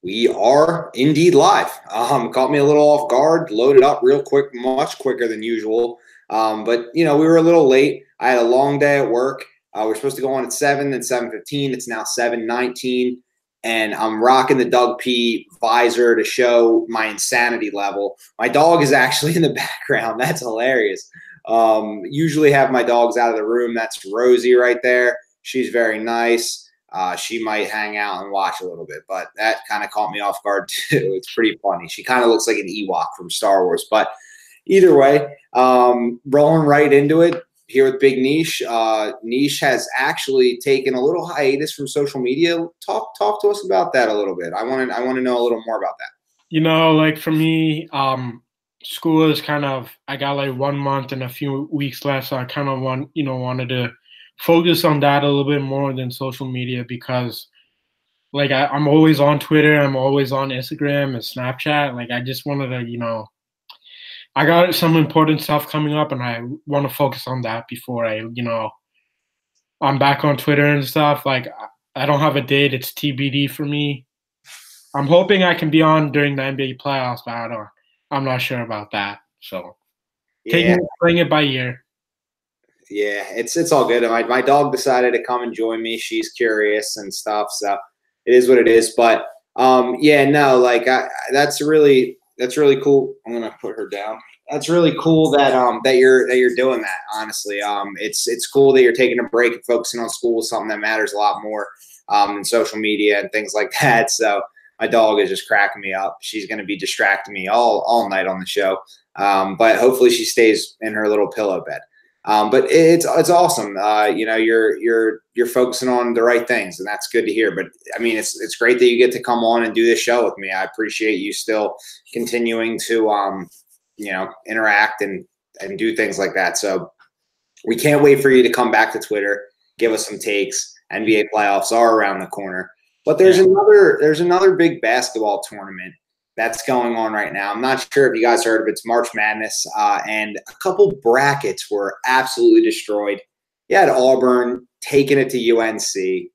We are indeed live. Caught me a little off guard, loaded up real quick, much quicker than usual. But we were a little late. I had a long day at work. We're supposed to go on at 7, then 7:15. It's now 7:19, and I'm rocking the Doug P visor to show my insanity level. My dog is actually in the background. That's hilarious. Usually have my dogs out of the room. That's Rosie right there. She's very nice. She might hang out and watch a little bit, but that kind of caught me off guard too. It's pretty funny. She kind of looks like an Ewok from Star Wars, but either way, rolling right into it here with Big Nish. Nish has actually taken a little hiatus from social media. Talk to us about that a little bit. I want to know a little more about that. Like for me, school is I got like 1 month and a few weeks left, so I kind of wanted to focus on that a little bit more than social media because like I'm always on Twitter, I'm always on Instagram and Snapchat. Like I just wanted to, I got some important stuff coming up and I want to focus on that before I'm back on Twitter and stuff. Like I don't have a date, it's TBD for me. I'm hoping I can be on during the NBA playoffs, but I'm not sure about that. So playing it by ear. Yeah, it's all good. My dog decided to come and join me. She's curious and stuff, so it is what it is. But that's really cool. I'm gonna put her down. That's really cool that you're doing that. Honestly, it's cool that you're taking a break and focusing on school, something that matters a lot more than social media and things like that. So my dog is just cracking me up. She's gonna be distracting me all night on the show, but hopefully she stays in her little pillow bed. But it's awesome. You're focusing on the right things, and that's good to hear. But I mean, it's great that you get to come on and do this show with me. I appreciate you still continuing to interact and do things like that. So we can't wait for you to come back to Twitter, give us some takes. NBA playoffs are around the corner, but there's another big basketball tournament that's going on right now. I'm not sure if you guys heard of it. It's March Madness, and a couple brackets were absolutely destroyed. You had Auburn taking it to UNC.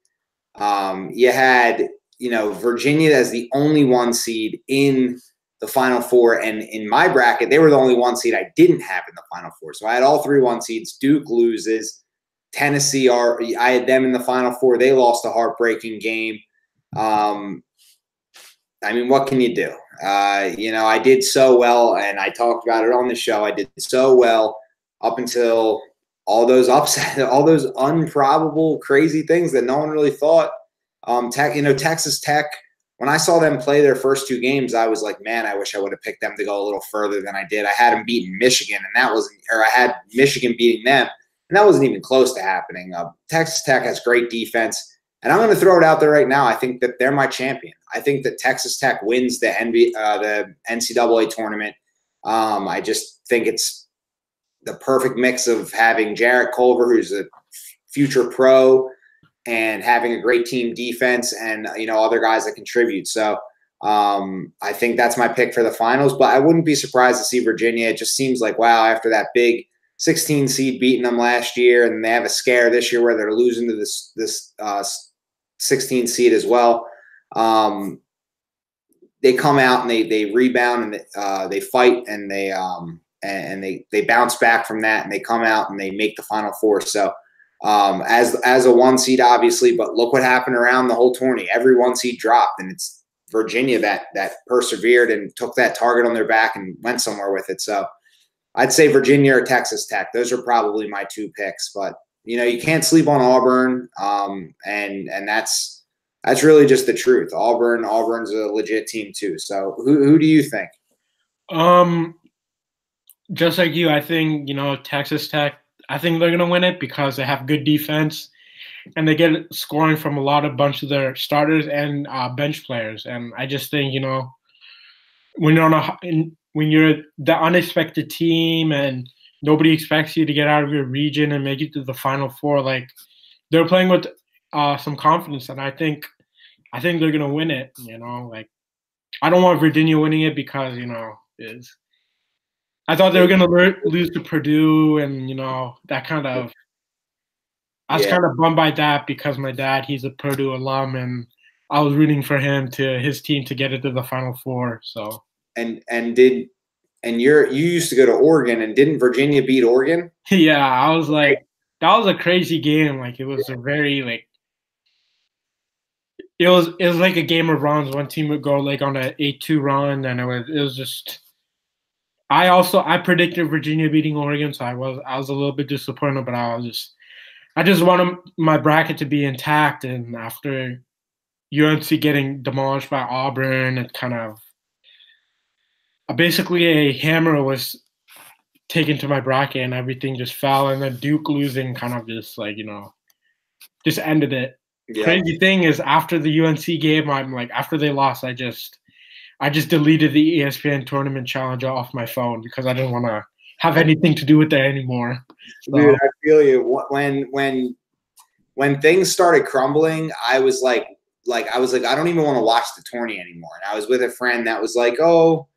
You had, Virginia as the only 1 seed in the Final Four, and in my bracket, they were the only 1 seed I didn't have in the Final Four. So I had all 3 1 seeds. Duke loses. Tennessee I had them in the Final Four. They lost a heartbreaking game. I mean, what can you do? I did so well, and I talked about it on the show. I did so well up until all those upsets, all those improbable, crazy things that no one really thought. Texas Tech, when I saw them play their first 2 games, I was like, man, I wish I would have picked them to go a little further than I did. I had them beating Michigan, I had Michigan beating them, and that wasn't even close to happening. Texas Tech has great defense. And I'm going to throw it out there right now. I think that they're my champion. I think that Texas Tech wins the NCAA tournament. I just think it's the perfect mix of having Jarrett Culver, who's a future pro, and having a great team defense and, other guys that contribute. So I think that's my pick for the finals. But I wouldn't be surprised to see Virginia. It just seems like, wow, after that big 16 seed beating them last year, and they have a scare this year where they're losing to this 16 seed as well. They come out and they rebound and they fight and they bounce back from that, and they come out and they make the Final Four. So as a 1 seed, obviously, but look what happened around the whole tourney. Every 1 seed dropped, and it's Virginia that persevered and took that target on their back and went somewhere with it. So I'd say Virginia or Texas Tech. Those are probably my 2 picks, but you can't sleep on Auburn, and that's really just the truth. Auburn's a legit team too. So who do you think? Just like you, I think Texas Tech. I think they're gonna win it because they have good defense, and they get scoring from a bunch of their starters and bench players. And I just think when you're the unexpected team and nobody expects you to get out of your region and make it to the Final Four. Like they're playing with some confidence, and I think they're gonna win it. Like I don't want Virginia winning it because I thought they were gonna lose to Purdue, and that kind of. I was kind of bummed by that because my dad, he's a Purdue alum, and I was rooting for his team to get into the Final Four. So And you used to go to Oregon, and didn't Virginia beat Oregon? yeah, I was like, that was a crazy game. Like it was a very like it was like a game of runs. One team would go like on an 8-2 run, and it was just. I predicted Virginia beating Oregon, so I was a little bit disappointed, but I just wanted my bracket to be intact, and after UNC getting demolished by Auburn, it kind of basically a hammer was taken to my bracket, and everything just fell, and then Duke losing kind of just like just ended it. Yeah. Crazy thing is, after the UNC game, I'm like, after they lost, I just deleted the ESPN tournament challenge off my phone because I didn't want to have anything to do with that anymore. So. Dude, I feel you. When things started crumbling, I was like, I don't even want to watch the tourney anymore. And I was with a friend that was like, oh,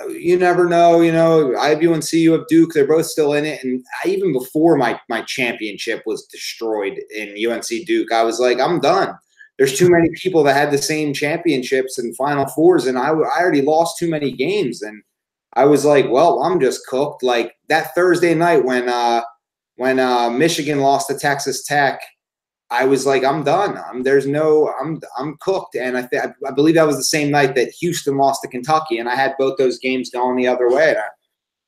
you never know, I have UNC, you have Duke, they're both still in it. And even before my championship was destroyed in UNC Duke, I was like, I'm done. There's too many people that had the same championships and Final Fours, and I already lost too many games. And I was like, well, I'm just cooked. Like that Thursday night when Michigan lost to Texas Tech, I was like, I'm done. I'm cooked. And I believe that was the same night that Houston lost to Kentucky, and I had both those games going the other way. And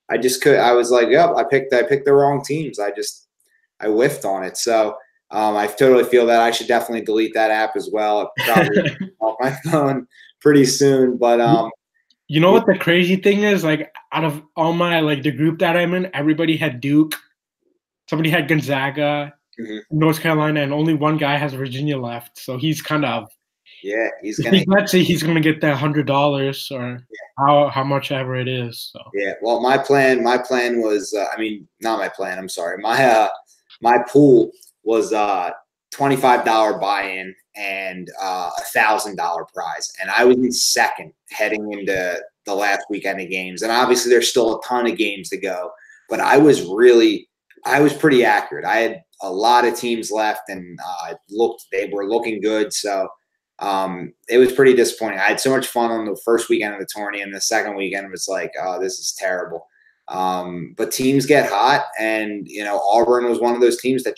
I just could. I was like, yep, I picked the wrong teams. I whiffed on it. So I totally feel that I should definitely delete that app as well. Probably off my phone pretty soon. But you know what the crazy thing is? Like out of all my the group that I'm in, everybody had Duke. Somebody had Gonzaga, North Carolina, and only one guy has Virginia left. So he's kind of let's say he's gonna get that $100 or how much ever it is. So yeah. Well, my plan was not my plan. I'm sorry. My pool was $25 buy-in and $1,000 prize, and I was in second heading into the last weekend of games. And obviously, there's still a ton of games to go, but I was pretty accurate. I had a lot of teams left, and they were looking good. So it was pretty disappointing. I had so much fun on the first weekend of the tourney, and the second weekend was like, oh, this is terrible. But teams get hot, and Auburn was one of those teams they're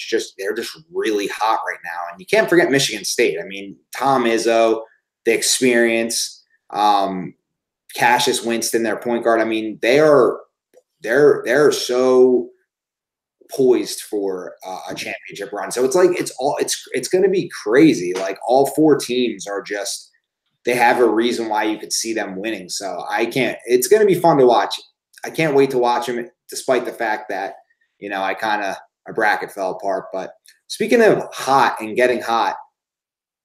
just really hot right now. And you can't forget Michigan State. I mean, Tom Izzo, the experience, Cassius Winston, their point guard. I mean, they're so poised for a championship run. So it's like it's going to be crazy. Like all four teams are just they have a reason why you could see them winning. So it's going to be fun to watch. I can't wait to watch them, despite the fact that, my bracket fell apart. But speaking of hot and getting hot,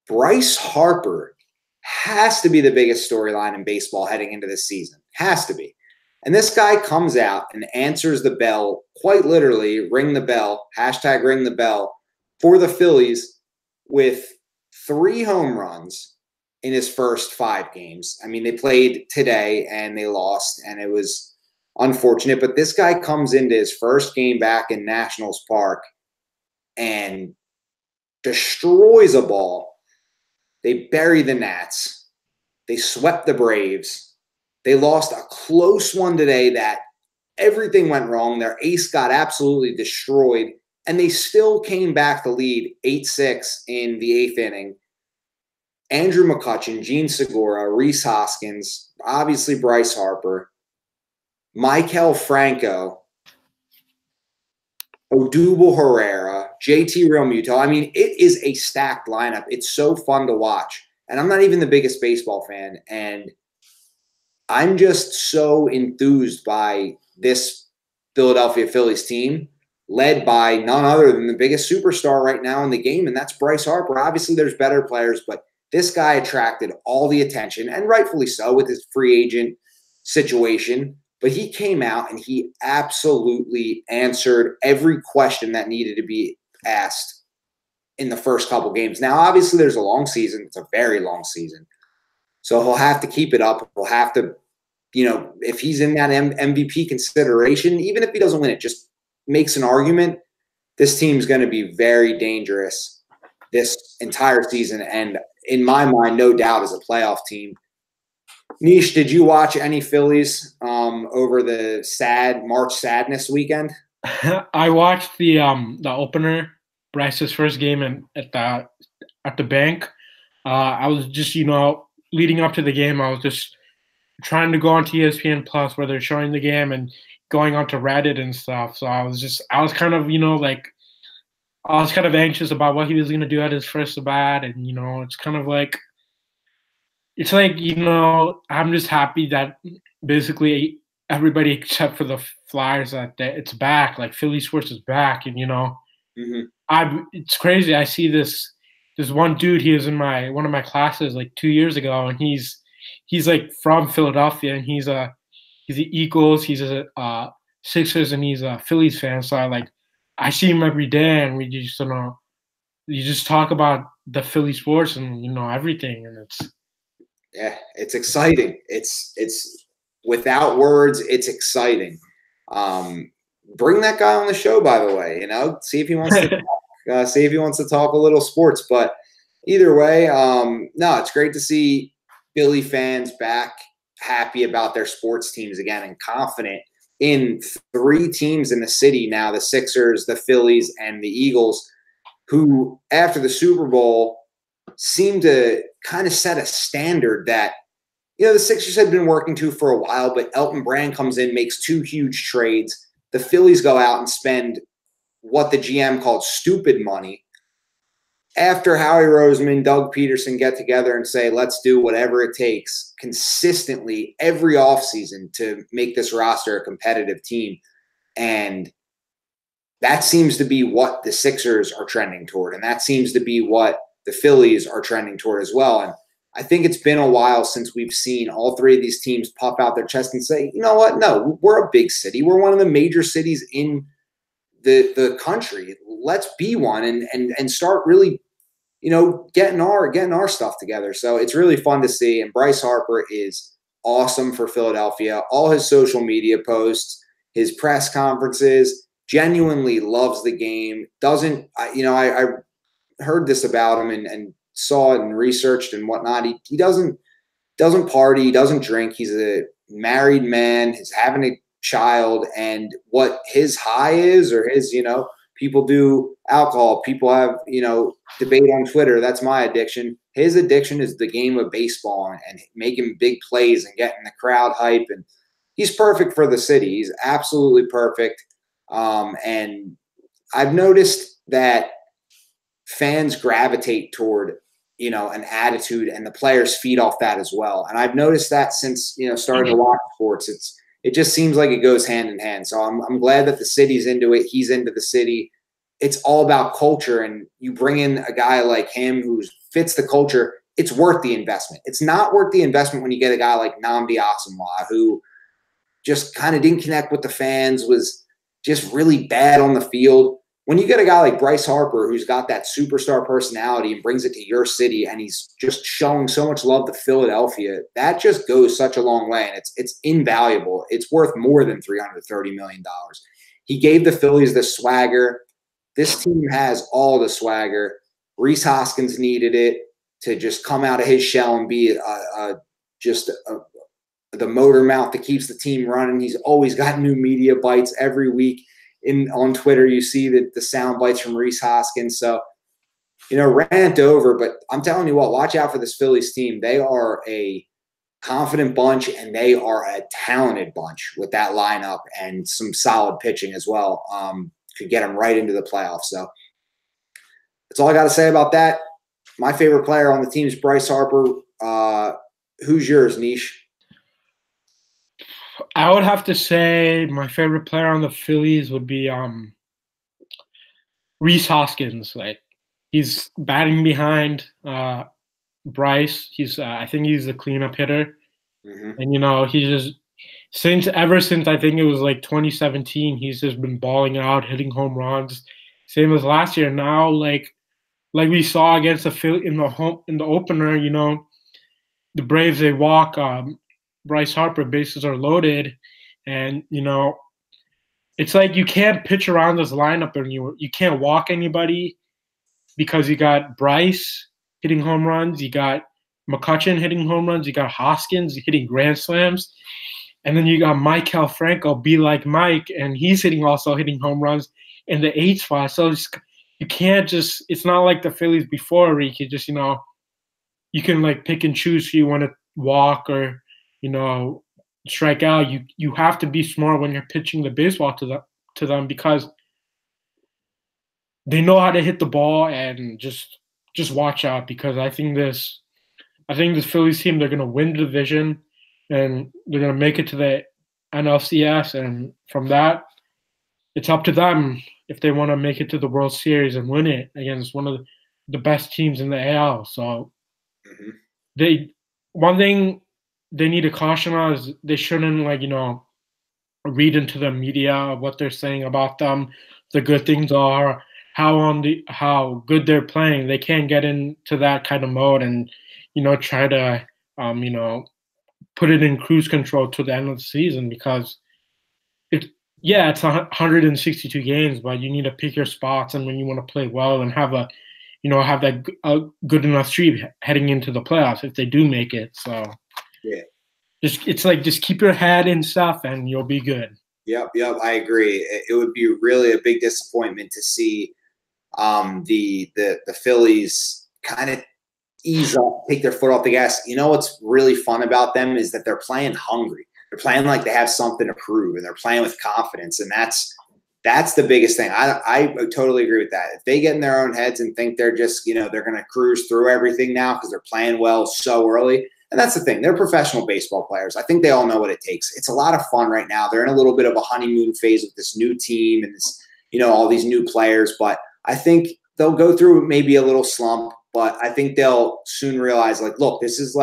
Bryce Harper has to be the biggest storyline in baseball heading into this season. Has to be. And this guy comes out and answers the bell, quite literally, ring the bell, #ring the bell, for the Phillies with 3 home runs in his first 5 games. I mean, they played today and they lost, and it was unfortunate, but this guy comes into his first game back in Nationals Park and destroys a ball. They bury the Nats. They swept the Braves. They lost a close one today that everything went wrong. Their ace got absolutely destroyed, and they still came back to lead 8-6 in the 8th inning. Andrew McCutchen, Gene Segura, Rhys Hoskins, obviously Bryce Harper, Maikel Franco, Odubel Herrera, JT Realmuto. I mean, it is a stacked lineup. It's so fun to watch. And I'm not even the biggest baseball fan, and I'm just so enthused by this Philadelphia Phillies team, led by none other than the biggest superstar right now in the game, and that's Bryce Harper. Obviously, there's better players, but this guy attracted all the attention, and rightfully so with his free agent situation. But he came out and he absolutely answered every question that needed to be asked in the first couple games. Now, obviously, there's a long season. It's a very long season. So he'll have to keep it up. He'll have to, if he's in that MVP consideration, even if he doesn't win it, just makes an argument. This team's going to be very dangerous this entire season. And in my mind, no doubt is a playoff team. Nish, did you watch any Phillies over the March Sadness weekend? I watched the opener, Bryce's first game at the bank. I was just leading up to the game, I was just trying to go onto ESPN Plus where they're showing the game and going onto Reddit and stuff. So I was kind of I was kind of anxious about what he was gonna do at his first at bat, and it's kind of like I'm just happy that basically everybody except for the Flyers that it's back, like Philly sports is back, and it's crazy. I see this one dude. He was in one of my classes like 2 years ago, and he's like from Philadelphia, and he's the Eagles, he's a Sixers, and he's a Phillies fan. So I see him every day, and we just you just talk about the Philly sports and everything, and it's exciting. It's without words, it's exciting. Bring that guy on the show, by the way. See if he wants to see if he wants to talk a little sports. But either way, no, it's great to see Philly fans back, happy about their sports teams again, and confident in 3 teams in the city now: the Sixers, the Phillies, and the Eagles, who after the Super Bowl seem to kind of set a standard that the Sixers had been working to for a while, but Elton Brand comes in, makes 2 huge trades. The Phillies go out and spend what the GM called stupid money. After Howie Roseman, Doug Peterson get together and say, let's do whatever it takes consistently every offseason to make this roster a competitive team. And that seems to be what the Sixers are trending toward. And that seems to be what the Phillies are trending toward as well. And I think it's been a while since we've seen all 3 of these teams pop out their chest and say, you know what? No, we're a big city. We're one of the major cities in the country. Let's be one and start really, getting our stuff together. So it's really fun to see. And Bryce Harper is awesome for Philadelphia. All his social media posts, his press conferences, genuinely loves the game. I heard this about him and saw it and researched and whatnot. He doesn't party, he doesn't drink. He's a married man, he's having a child, and what his high is, or his, people do alcohol, people have, debate on Twitter, that's my addiction. His addiction is the game of baseball and making big plays and getting the crowd hype, and he's perfect for the city. He's absolutely perfect. And I've noticed that fans gravitate toward an attitude, and the players feed off that as well. And I've noticed that since starting to watch sports. It just seems like it goes hand in hand. So I'm glad that the city's into it. He's into the city. It's all about culture, and you bring in a guy like him who fits the culture. It's worth the investment. It's not worth the investment when you get a guy like Nnamdi Asomugha, who just kind of didn't connect with the fans, was just really bad on the field. When you get a guy like Bryce Harper, who's got that superstar personality and brings it to your city, and he's just showing so much love to Philadelphia, that just goes such a long way, and it's invaluable. It's worth more than $330 million. He gave the Phillies the swagger. This team has all the swagger. Rhys Hoskins needed it to just come out of his shell and be the motor mouth that keeps the team running. He's always got new media bites every week. On Twitter, you see the sound bites from Rhys Hoskins. So, rant over, but I'm telling you what, watch out for this Phillies team. They are a confident bunch, and they are a talented bunch with that lineup and some solid pitching as well. Could get them right into the playoffs. So that's all I got to say about that. My favorite player on the team is Bryce Harper. Who's yours, Nish? I would have to say my favorite player on the Phillies would be Rhys Hoskins. Like, he's batting behind Bryce. I think he's the cleanup hitter, and he ever since I think it was like 2017, he's just been balling out, hitting home runs, same as last year. Now, like we saw against the Philly in the opener, the Braves, they walk Bryce Harper, bases are loaded, and it's like you can't pitch around this lineup, and you can't walk anybody because you got Bryce hitting home runs. You got McCutchen hitting home runs. You got Hoskins hitting grand slams. And then you got Maikel Franco, be like Mike, and he's also hitting home runs in the 8th spot. So you can't just – it's not like the Phillies before where you can just, you can like pick and choose who you want to walk or, strike out. You have to be smart when you're pitching the baseball to them because they know how to hit the ball, and just watch out because I think this Phillies team, they're going to win the division and they're going to make it to the NLCS, and from that, it's up to them if they want to make it to the World Series and win it against one of the best teams in the AL. So one thing they need to caution on is they shouldn't read into the media what they're saying about them. The good things are how good they're playing. They can't get into that kind of mode and try to put it in cruise control to the end of the season because it's 162 games, but you need to pick your spots and when you want to play well and have a good enough streak heading into the playoffs if they do make it. So yeah, just keep your head in stuff and you'll be good. Yep, I agree. It would be really a big disappointment to see the Phillies kind of ease up, take their foot off the gas. What's really fun about them is that they're playing hungry. They're playing like they have something to prove, and they're playing with confidence, and that's the biggest thing. I totally agree with that. If they get in their own heads and think they're just they're going to cruise through everything now because they're playing well so early, and that's the thing. They're professional baseball players. I think they all know what it takes. It's a lot of fun right now. They're in a little bit of a honeymoon phase with this new team and this all these new players, but I think they'll go through maybe a little slump. But I think they'll soon realize, look, this is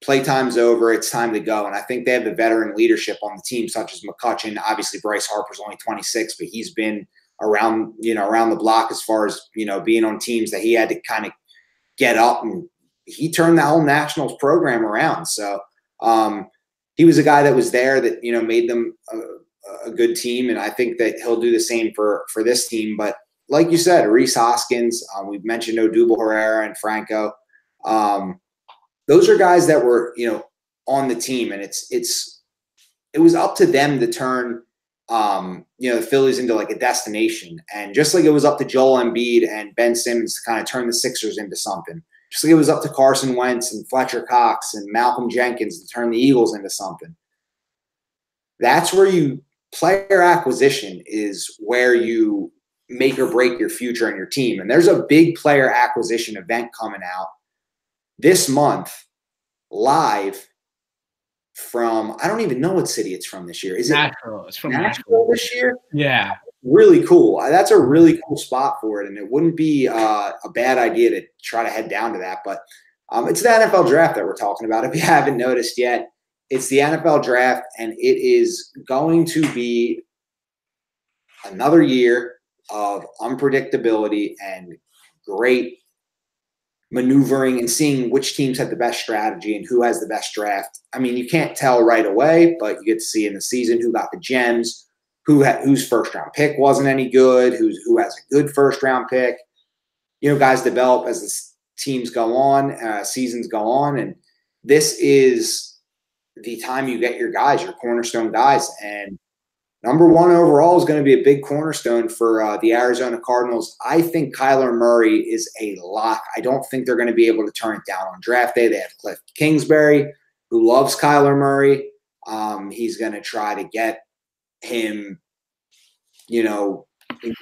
playtime's over. It's time to go. And I think they have the veteran leadership on the team, such as McCutchen. Obviously, Bryce Harper's only 26, but he's been around the block as far as, being on teams that he had to kind of get up, and he turned the whole Nationals program around. So he was a guy that was there that, made them a good team. And I think that he'll do the same for this team. But like you said, Rhys Hoskins, we've mentioned Odubel Herrera and Franco. Those are guys that were, on the team, and it was up to them to turn, the Phillies into a destination. And just like it was up to Joel Embiid and Ben Simmons to kind of turn the Sixers into something, just like it was up to Carson Wentz and Fletcher Cox and Malcolm Jenkins to turn the Eagles into something. That's where player acquisition is where you make or break your future and your team. And there's a big player acquisition event coming out this month live from, I don't even know what city it's from this year. Is it Nashville? It's from Nashville this year? Yeah. Really cool. That's a really cool spot for it. And it wouldn't be a bad idea to try to head down to that. But it's the NFL draft that we're talking about. If you haven't noticed yet, it's the NFL draft, and it is going to be another year of unpredictability and great maneuvering and seeing which teams have the best strategy and who has the best draft. I mean, you can't tell right away, but you get to see in the season who got the gems, whose first round pick wasn't any good, who has a good first round pick. Guys develop as the teams go on, seasons go on, and this is the time you get your guys, your cornerstone guys. And number one overall is going to be a big cornerstone for the Arizona Cardinals. I think Kyler Murray is a lock. I don't think they're going to be able to turn it down on draft day. They have Cliff Kingsbury, who loves Kyler Murray. He's going to try to get him,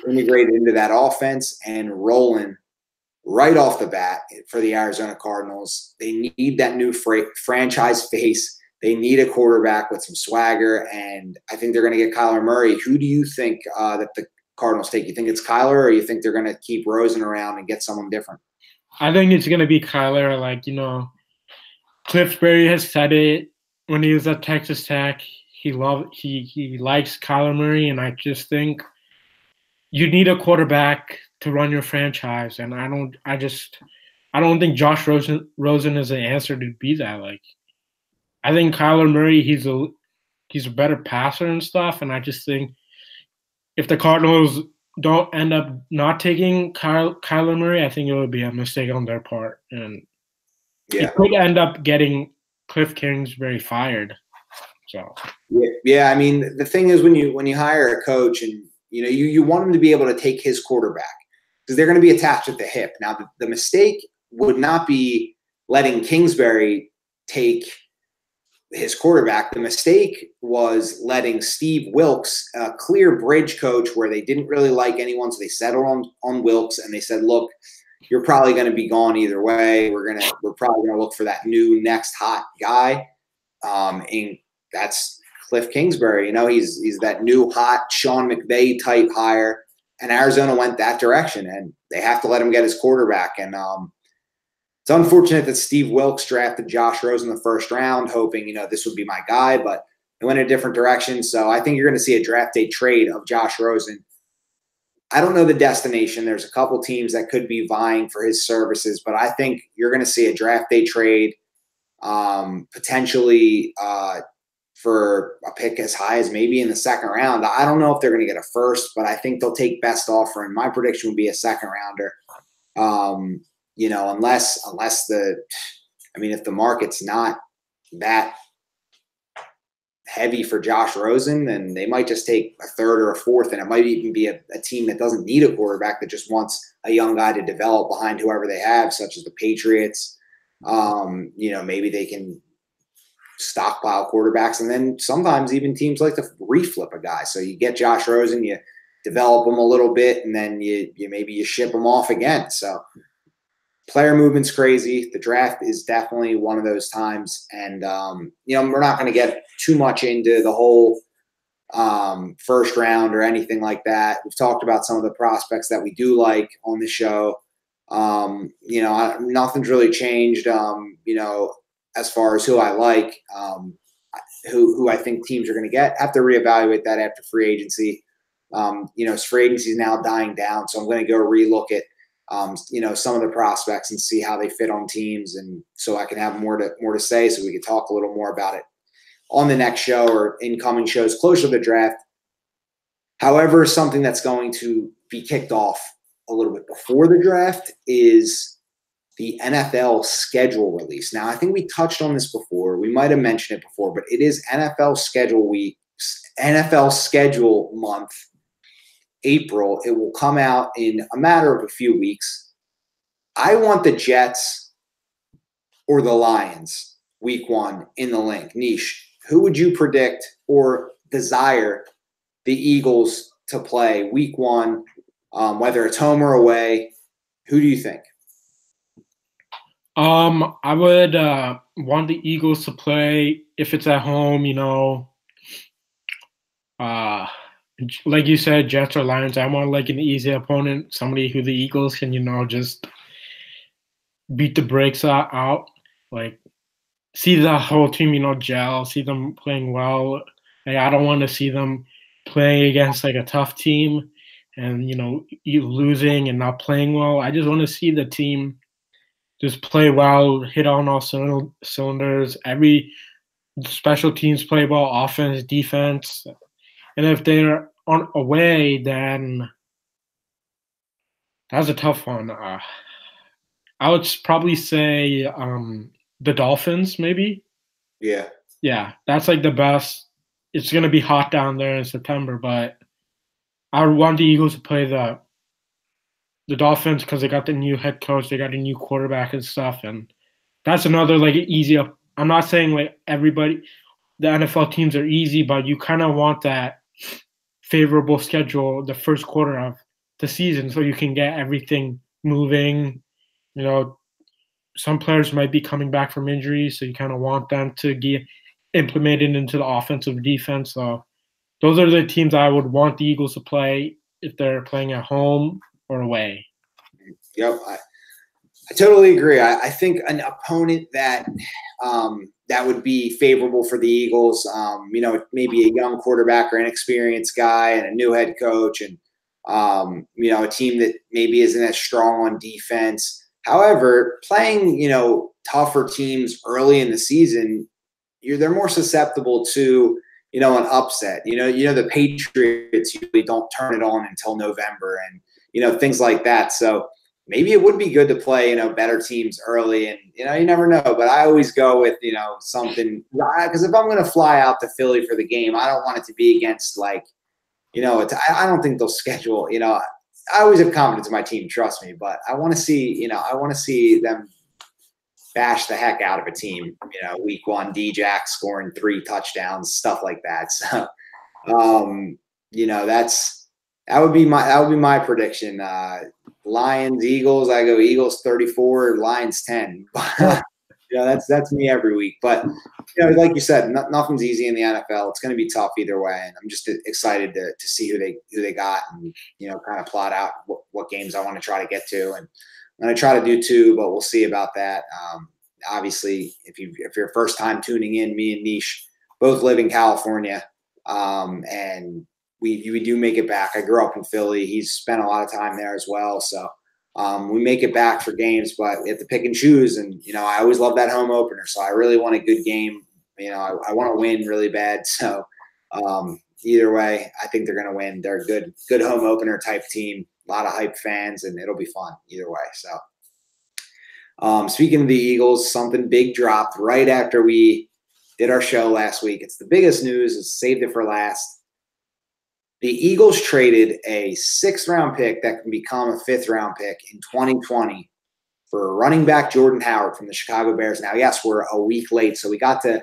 integrated into that offense and rolling right off the bat for the Arizona Cardinals. They need that new franchise face. They need a quarterback with some swagger, and I think they're going to get Kyler Murray. Who do you think that the Cardinals take? You think it's Kyler, or you think they're going to keep Rosen around and get someone different? I think it's going to be Kyler. Cliff Berry has said it when he was at Texas Tech. He likes Kyler Murray, and I just think you need a quarterback to run your franchise, and I don't think Josh Rosen is the answer to be that. I think Kyler Murray, he's a better passer and stuff, and I just think if the Cardinals don't end up not taking Kyler Murray, I think it would be a mistake on their part, and Yeah. it could end up getting Cliff Kingsbury fired. So Yeah. I mean, the thing is when you hire a coach and you want him to be able to take his quarterback because they're going to be attached at the hip. Now the mistake would not be letting Kingsbury take his quarterback. The mistake was letting Steve Wilks, a clear bridge coach where they didn't really like anyone, so they settled on Wilks and they said, look, you're probably going to be gone either way. We're probably going to look for that new next hot guy. And that's Cliff Kingsbury. He's that new hot Sean McVay type hire, and Arizona went that direction, and they have to let him get his quarterback. And it's unfortunate that Steve Wilks drafted Josh Rosen in the first round, hoping this would be my guy, but they went in a different direction. So I think you're going to see a draft day trade of Josh Rosen. I don't know the destination. There's a couple teams that could be vying for his services, but I think you're going to see a draft day trade, potentially for a pick as high as maybe in the second round. I don't know if they're going to get a first, but I think they'll take best offer, and my prediction would be a second rounder. Unless if the market's not that heavy for Josh Rosen, then they might just take a third or a fourth, and it might even be a team that doesn't need a quarterback, that just wants a young guy to develop behind whoever they have, such as the Patriots. Maybe they can stockpile quarterbacks, and then sometimes even teams like to reflip a guy. So you get Josh Rosen, you develop him a little bit, and then you ship him off again. So player movement's crazy. The draft is definitely one of those times, and we're not going to get too much into the whole first round or anything like that. We've talked about some of the prospects that we do like on the show. Nothing's really changed. As far as who I like, who I think teams are going to get. Have to reevaluate that after free agency. Free agency is now dying down, so I'm going to go relook at some of the prospects and see how they fit on teams, and so I can have more to say, so we can talk a little more about it on the next show or incoming shows closer to the draft. However, something that's going to be kicked off a little bit before the draft is the NFL schedule release. Now, I think we touched on this before. We might have mentioned it before, but it is NFL schedule week, NFL schedule month, April. It will come out in a matter of a few weeks. I want the Jets or the Lions week one in the link. Nish, who would you predict or desire the Eagles to play week one, whether it's home or away? Who do you think? I would want the Eagles to play if it's at home, like you said, Jets or Lions. I want like an easy opponent, somebody who the Eagles can, just beat the brakes out. Like, see the whole team, gel, see them playing well. Like, I don't want to see them playing against like a tough team and, you losing and not playing well. I just want to see the team just play well, hit on all cylinders. Every special teams play well, offense, defense. And if they're on away, then that's a tough one. I would probably say the Dolphins, maybe. Yeah. Yeah, that's like the best. It's going to be hot down there in September, but I would want the Eagles to play the Dolphins because they got the new head coach, they got a new quarterback and stuff, and that's another like easy. I'm not saying like everybody, the NFL teams are easy, but you kind of want that favorable schedule the first quarter of the season so you can get everything moving. Some players might be coming back from injuries, so you kind of want them to get implemented into the offensive defense. So those are the teams I would want the Eagles to play if they're playing at home or away. Yep, I totally agree. I think an opponent that that would be favorable for the Eagles, maybe a young quarterback or inexperienced guy and a new head coach, and a team that maybe isn't as strong on defense. However, playing tougher teams early in the season, they're more susceptible to an upset. The Patriots usually don't turn it on until November, and things like that. So maybe it would be good to play better teams early, and you never know. But I always go with something, because if I'm going to fly out to Philly for the game, I don't want it to be against I don't think they'll schedule. I always have confidence in my team, trust me. But I want to see them bash the heck out of a team. Week 1, D-Jack scoring 3 touchdowns, stuff like that. So, that would be my prediction. Lions, Eagles. I go Eagles 34, Lions 10. That's me every week. But like you said, nothing's easy in the NFL. It's going to be tough either way, and I'm just excited to see who they got, and kind of plot out what games I want to try to get to, and I'm going to try to do 2, but we'll see about that. Obviously, if you're first time tuning in, me and Nish both live in California, and we do make it back. I grew up in Philly. He's spent a lot of time there as well, so. We make it back for games, but we have to pick and choose. And, I always love that home opener. So I really want a good game. I want to win really bad. So either way, I think they're going to win. They're a good home opener type team, a lot of hype fans, and it'll be fun either way. So speaking of the Eagles, something big dropped right after we did our show last week. It's the biggest news. It's saved it for last. The Eagles traded a 6th-round pick that can become a 5th-round pick in 2020 for running back Jordan Howard from the Chicago Bears. Now, yes, we're a week late, so we got to,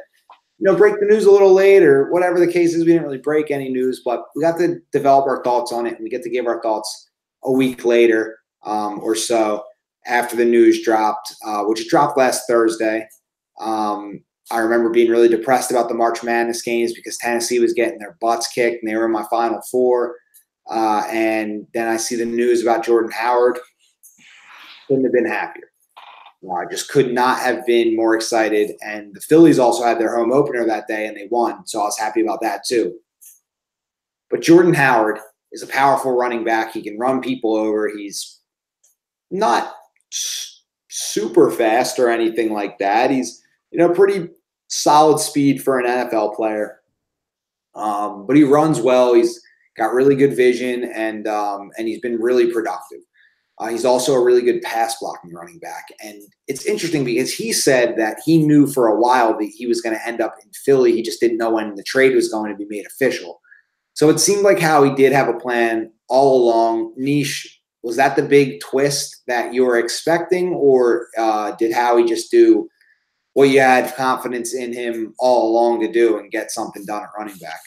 break the news a little late, or whatever the case is. We didn't really break any news, but we got to develop our thoughts on it, and we get to give our thoughts a week later or so after the news dropped, which dropped last Thursday. I remember being really depressed about the March Madness games because Tennessee was getting their butts kicked, and they were in my Final Four. And then I see the news about Jordan Howard. Couldn't have been happier. I just could not have been more excited. And the Phillies also had their home opener that day, and they won. So I was happy about that too. But Jordan Howard is a powerful running back. He can run people over. He's not super fast or anything like that. He's, pretty solid speed for an NFL player. But he runs well. He's got really good vision, and he's been really productive. He's also a really good pass blocking running back. And it's interesting because he said that he knew for a while that he was going to end up in Philly. He just didn't know when the trade was going to be made official. So it seemed like Howie did have a plan all along. Nish, was that the big twist that you were expecting, or did Howie just do what you had confidence in him all along to do and get something done at running back?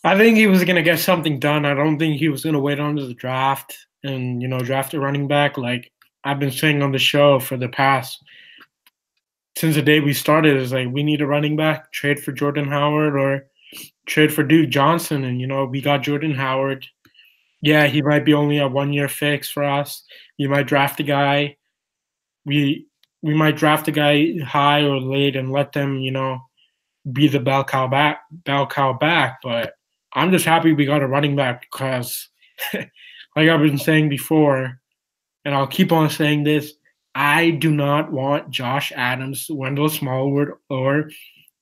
I think he was going to get something done. I don't think he was going to wait on the draft and, draft a running back. Like I've been saying on the show for the past, since the day we started, is like, we need a running back, trade for Jordan Howard or trade for Duke Johnson. And, we got Jordan Howard. Yeah, he might be only a 1-year fix for us. You might draft a guy. We might draft a guy high or late and let them, be the bell cow back. But I'm just happy we got a running back because, like I've been saying before, and I'll keep on saying this, I do not want Josh Adams, Wendell Smallwood, or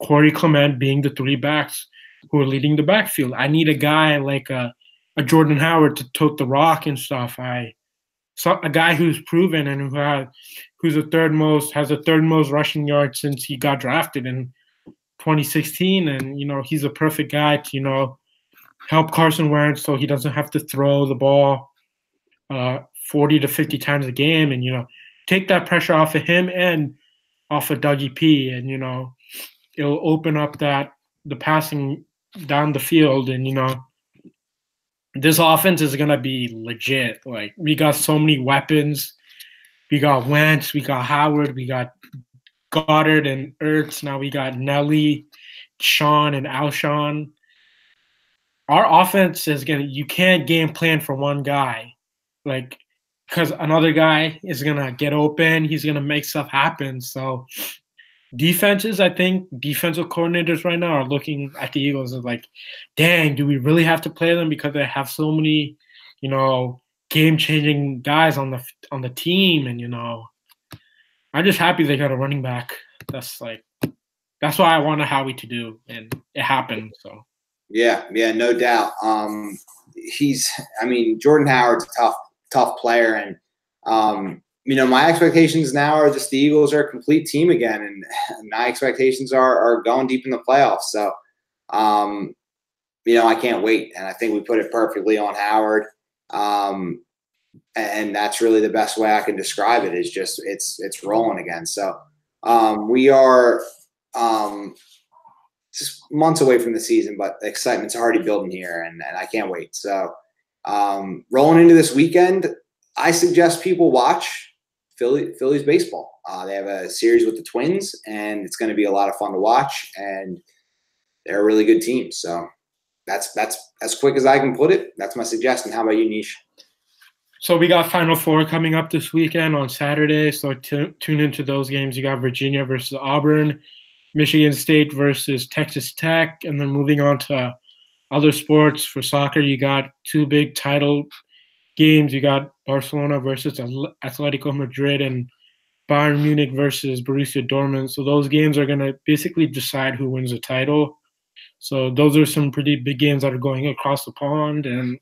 Corey Clement being the 3 backs who are leading the backfield. I need a guy like a Jordan Howard to tote the rock and stuff. A guy who's proven and who's has the third most rushing yards since he got drafted in 2016, and he's a perfect guy to help Carson Wentz so he doesn't have to throw the ball 40 to 50 times a game, and take that pressure off of him and off of Dougie P, and it'll open up the passing down the field, and this offense is gonna be legit. Like we got so many weapons. We got Wentz, we got Howard, we got Goddard and Ertz. Now we got Nelly, Sean, and Alshon. Our offense is you can't game plan for one guy, like because another guy is gonna get open. He's gonna make stuff happen. So defenses, I think defensive coordinators right now are looking at the Eagles and like, dang, do we really have to play them because they have so many, game-changing guys on the team, and I'm just happy they got a running back. That's what I wanted Howie to do, and it happened. So Yeah, no doubt. Jordan Howard's a tough player, and my expectations now are just the Eagles are a complete team again, and my expectations are going deep in the playoffs. So, I can't wait, and I think we put it perfectly on Howard. And that's really the best way I can describe it. Is just it's rolling again. So, we are. Just months away from the season, but the excitement's already building here, and I can't wait. So, rolling into this weekend, I suggest people watch Phillies baseball. They have a series with the Twins, and it's going to be a lot of fun to watch, and they're a really good team. So that's as quick as I can put it. That's my suggestion. How about you, Nish? So we got Final Four coming up this weekend on Saturday. So tune into those games. You got Virginia versus Auburn, Michigan State versus Texas Tech, and then moving on to other sports for soccer, you got two big title games. You got Barcelona versus Atletico Madrid and Bayern Munich versus Borussia Dortmund. So those games are going to basically decide who wins the title. So those are some pretty big games that are going across the pond, and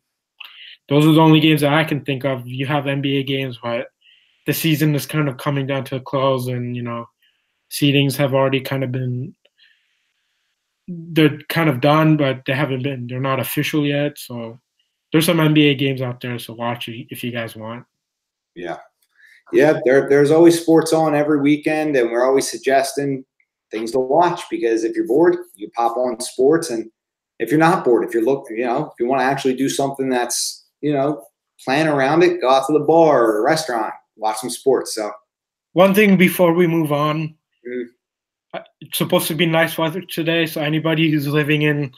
those are the only games that I can think of. You have NBA games, but the season is kind of coming down to a close, and seedings have already kind of been they're kind of done, but they're not official yet. So there's some NBA games out there, so watch it if you guys want. Yeah. There's always sports on every weekend, and we're always suggesting things to watch, because if you're bored, you pop on sports, and if you're not bored, if you want to actually do something that's plan around it, go out to the bar or a restaurant, watch some sports. So one thing before we move on, it's supposed to be nice weather today, so anybody who's living in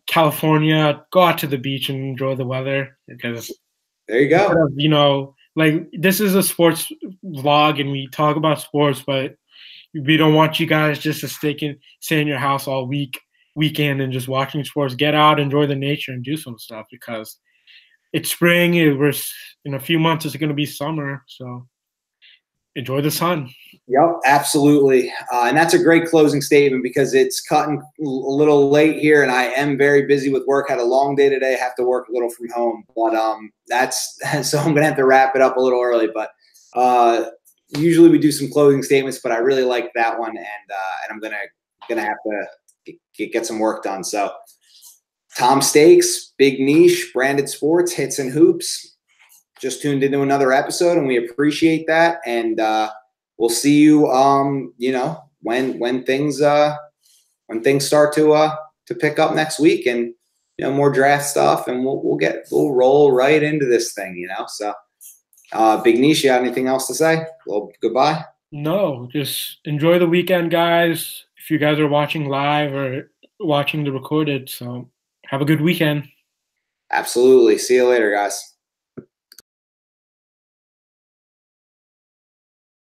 California, go out to the beach and enjoy the weather, because there you go. Like, this is a sports vlog and we talk about sports, but we don't want you guys just to stay in your house all weekend and just watching sports. Get out, enjoy the nature, and do some stuff, because it's spring. In a few months it's going to be summer, so enjoy the sun. Yep, absolutely. And that's a great closing statement, because it's cutting a little late here, and I am very busy with work. Had a long day today. Have to work a little from home, but that's so I'm gonna have to wrap it up a little early. But usually we do some closing statements, but I really like that one, and I'm gonna have to get some work done. So, Tom Stakes, Big Nish, Branded Sports, Hits and Hoops, just tuned into another episode, and we appreciate that. And we'll see you, when things start to pick up next week, and more draft stuff, and we'll roll right into this thing, So, Big Nish, you got anything else to say? Well, goodbye. No, just enjoy the weekend, guys. If you guys are watching live or watching the recorded, so have a good weekend. Absolutely. See you later, guys.